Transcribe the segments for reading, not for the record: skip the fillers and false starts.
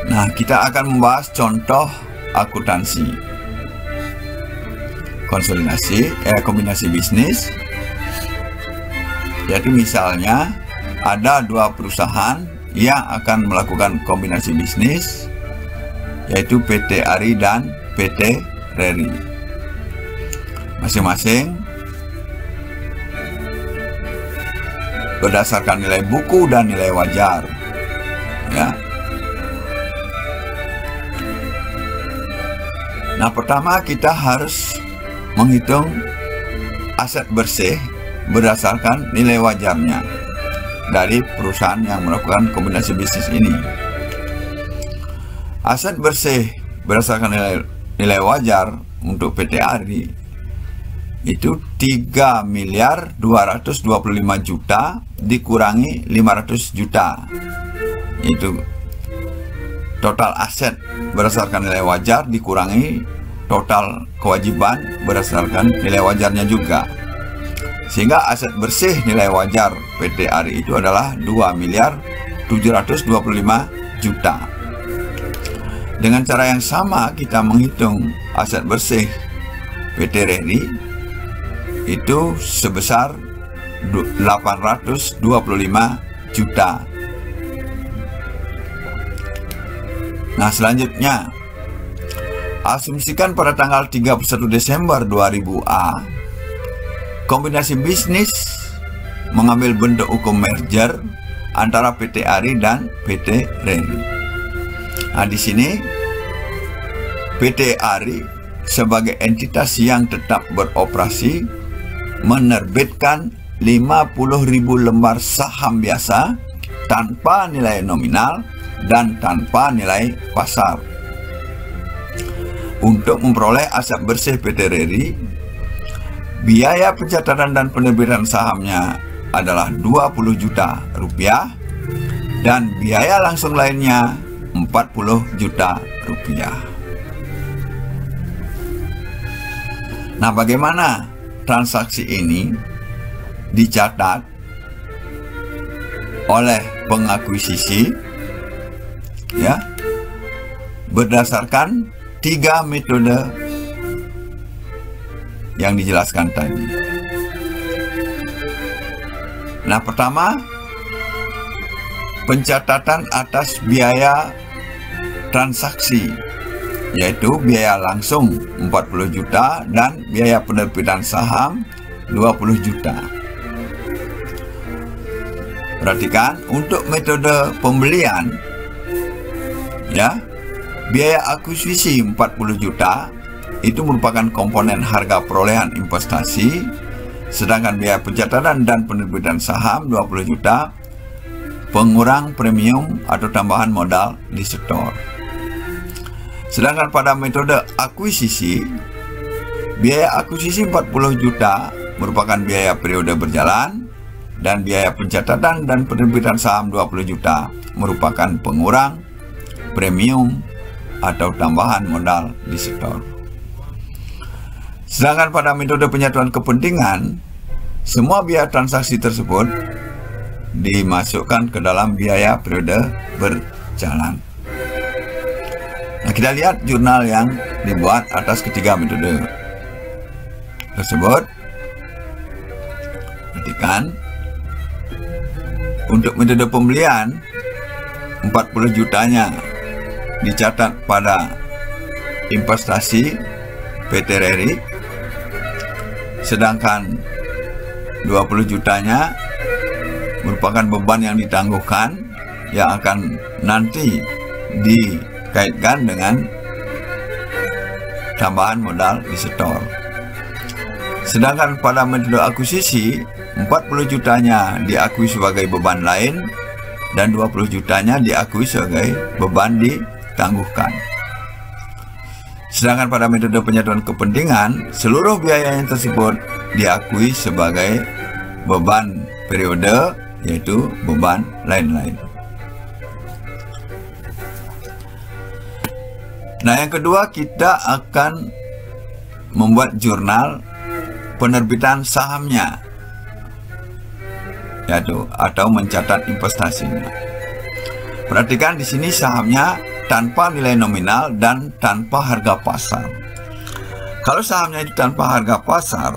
Nah, kita akan membahas contoh akuntansi kombinasi bisnis, yaitu misalnya ada dua perusahaan yang akan melakukan kombinasi bisnis, yaitu PT ARI dan PT RERI. Masing-masing berdasarkan nilai buku dan nilai wajar, ya. Nah, pertama kita harus menghitung aset bersih berdasarkan nilai wajarnya dari perusahaan yang melakukan kombinasi bisnis ini. Aset bersih berdasarkan nilai wajar untuk PT ARI itu 3.225 juta dikurangi 500 juta. Itu total aset berdasarkan nilai wajar dikurangi total kewajiban berdasarkan nilai wajarnya juga. Sehingga aset bersih nilai wajar PT ARI itu adalah 2.725 juta. Dengan cara yang sama kita menghitung aset bersih PT RERI itu sebesar 825 juta. Nah, selanjutnya asumsikan pada tanggal 31 Desember 2000A kombinasi bisnis mengambil bentuk hukum merger antara PT ARI dan PT RERI. Nah, di sini PT ARI sebagai entitas yang tetap beroperasi menerbitkan 50.000 lembar saham biasa tanpa nilai nominal dan tanpa nilai pasar. Untuk memperoleh aset bersih PT RERI, biaya pencatatan dan penerbitan sahamnya adalah 20 juta rupiah dan biaya langsung lainnya 40 juta rupiah. Nah, bagaimana transaksi ini dicatat oleh pengakuisisi, ya, berdasarkan 3 metode yang dijelaskan tadi. Nah, pertama, pencatatan atas biaya transaksi, yaitu biaya langsung 40 juta dan biaya penerbitan saham 20 juta. Perhatikan, untuk metode pembelian, ya, biaya akuisisi 40 juta itu merupakan komponen harga perolehan investasi, sedangkan biaya pencatatan dan penerbitan saham 20 juta pengurang premium atau tambahan modal di setor. Sedangkan pada metode akuisisi, biaya akuisisi 40 juta merupakan biaya periode berjalan dan biaya pencatatan dan penerbitan saham 20 juta merupakan pengurang premium atau tambahan modal di setor. Sedangkan pada metode penyatuan kepentingan, semua biaya transaksi tersebut dimasukkan ke dalam biaya periode berjalan. Nah, kita lihat jurnal yang dibuat atas ketiga metode tersebut. Perhatikan, untuk metode pembelian 40 jutanya dicatat pada investasi PT RERI, sedangkan 20 jutanya merupakan beban yang ditangguhkan yang akan nanti dikaitkan dengan tambahan modal di setor. Sedangkan pada metode akuisisi 40 jutanya diakui sebagai beban lain dan 20 jutanya diakui sebagai beban ditangguhkan. Sedangkan pada metode penyatuan kepentingan, seluruh biaya yang tersebut diakui sebagai beban periode, yaitu beban lain-lain. Nah, yang kedua, kita akan membuat jurnal penerbitan sahamnya, yaitu atau mencatat investasinya. Perhatikan di sini sahamnya tanpa nilai nominal dan tanpa harga pasar. Kalau sahamnya itu tanpa harga pasar,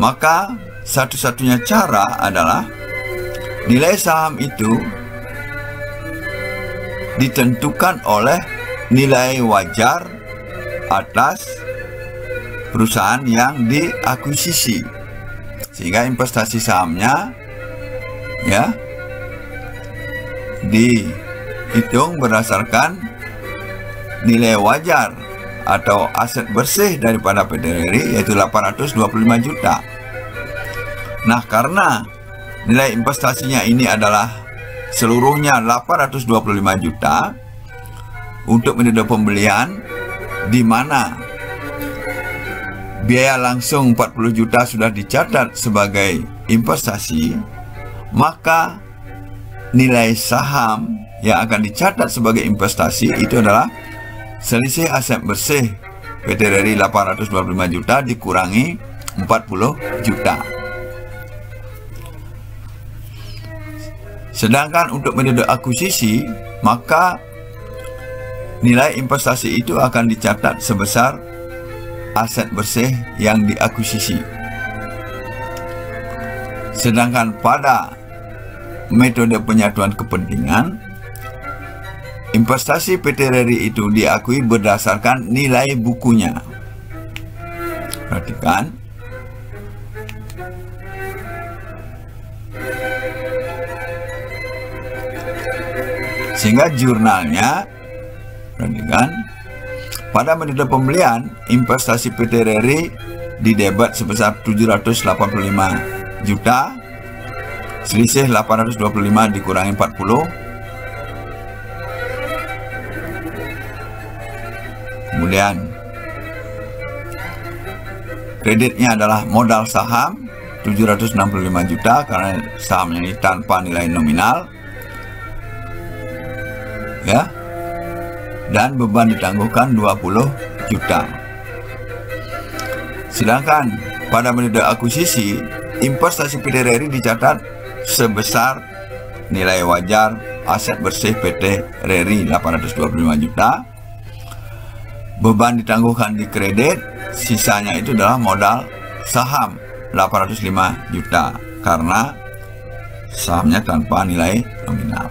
maka satu-satunya cara adalah nilai saham itu ditentukan oleh nilai wajar atas perusahaan yang diakuisisi, sehingga investasi sahamnya ya dihitung berdasarkan nilai wajar atau aset bersih daripada PT RRI, yaitu 825 juta. Nah, karena nilai investasinya ini adalah seluruhnya 825 juta untuk metode pembelian, di mana biaya langsung 40 juta sudah dicatat sebagai investasi, maka nilai saham yang akan dicatat sebagai investasi itu adalah selisih aset bersih PT RRI 825 juta dikurangi 40 juta. Sedangkan untuk metode akuisisi, maka nilai investasi itu akan dicatat sebesar aset bersih yang diakuisisi. Sedangkan pada metode penyatuan kepentingan, investasi PT RRI itu diakui berdasarkan nilai bukunya. Perhatikan. Sehingga jurnalnya, perhatikan, pada metode pembelian, investasi PT RRI didebat sebesar 785 juta, selisih 825 dikurangi 40. Kemudian kreditnya adalah modal saham 765 juta karena sahamnya ini tanpa nilai nominal, ya, dan beban ditangguhkan 20 juta. Sedangkan pada metode akuisisi, investasi PT RRI dicatat sebesar nilai wajar aset bersih PT RRI 825 juta, beban ditangguhkan di kredit, sisanya itu adalah modal saham 805 juta karena sahamnya tanpa nilai nominal.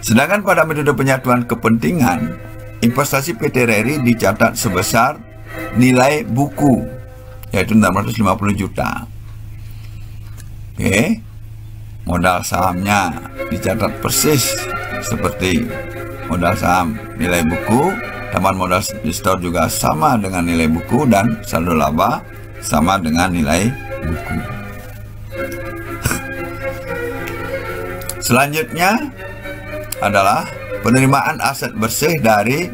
Sedangkan pada metode penyatuan kepentingan, investasi PT RRI dicatat sebesar nilai buku, yaitu 650 juta. Oke, modal sahamnya dicatat persis seperti modal saham nilai buku. Tambahan modal di store juga sama dengan nilai buku, dan saldo laba sama dengan nilai buku. Selanjutnya adalah penerimaan aset bersih dari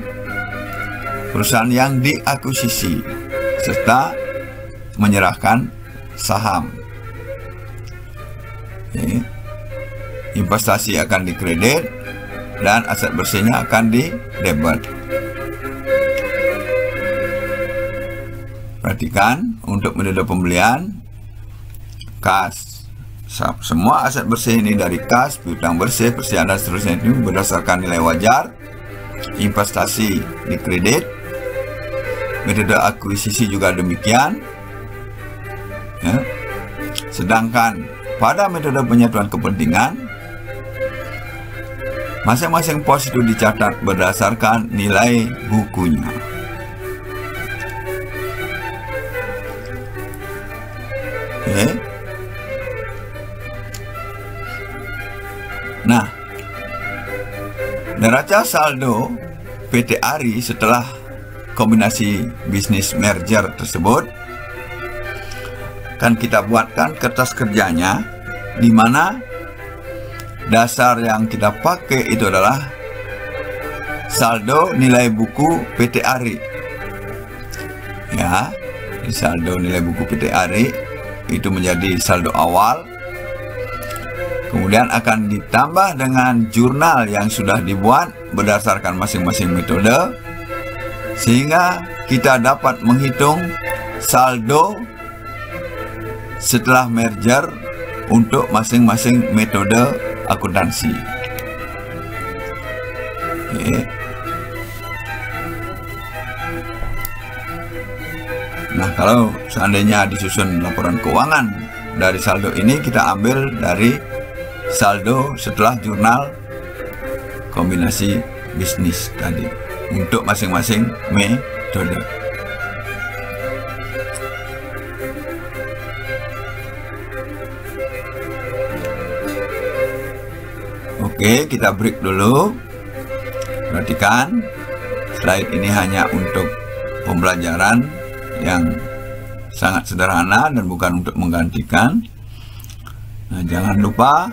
perusahaan yang diakuisisi serta menyerahkan saham. Oke. Investasi akan dikredit dan aset bersihnya akan didebit. Perhatikan, untuk metode pembelian kas, semua aset bersih ini dari kas, piutang bersih, persediaan dan seterusnya itu berdasarkan nilai wajar. Investasi di kredit, metode akuisisi juga demikian, ya. Sedangkan pada metode penyatuan kepentingan, masing-masing pos itu dicatat berdasarkan nilai bukunya. Oke. Nah, neraca saldo PT ARI setelah kombinasi bisnis merger tersebut, kan kita buatkan kertas kerjanya, di mana dasar yang kita pakai itu adalah saldo nilai buku PT ARI. Ya, saldo nilai buku PT ARI itu menjadi saldo awal, kemudian akan ditambah dengan jurnal yang sudah dibuat berdasarkan masing-masing metode, sehingga kita dapat menghitung saldo setelah merger untuk masing-masing metode akuntansi. Oke. Nah, kalau seandainya disusun laporan keuangan dari saldo ini, kita ambil dari saldo setelah jurnal kombinasi bisnis tadi untuk masing-masing metode. Oke, kita break dulu. Perhatikan, slide ini hanya untuk pembelajaran yang sangat sederhana dan bukan untuk menggantikan. Nah, jangan lupa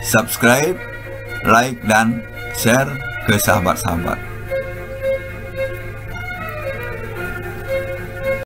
subscribe, like, dan share ke sahabat-sahabat.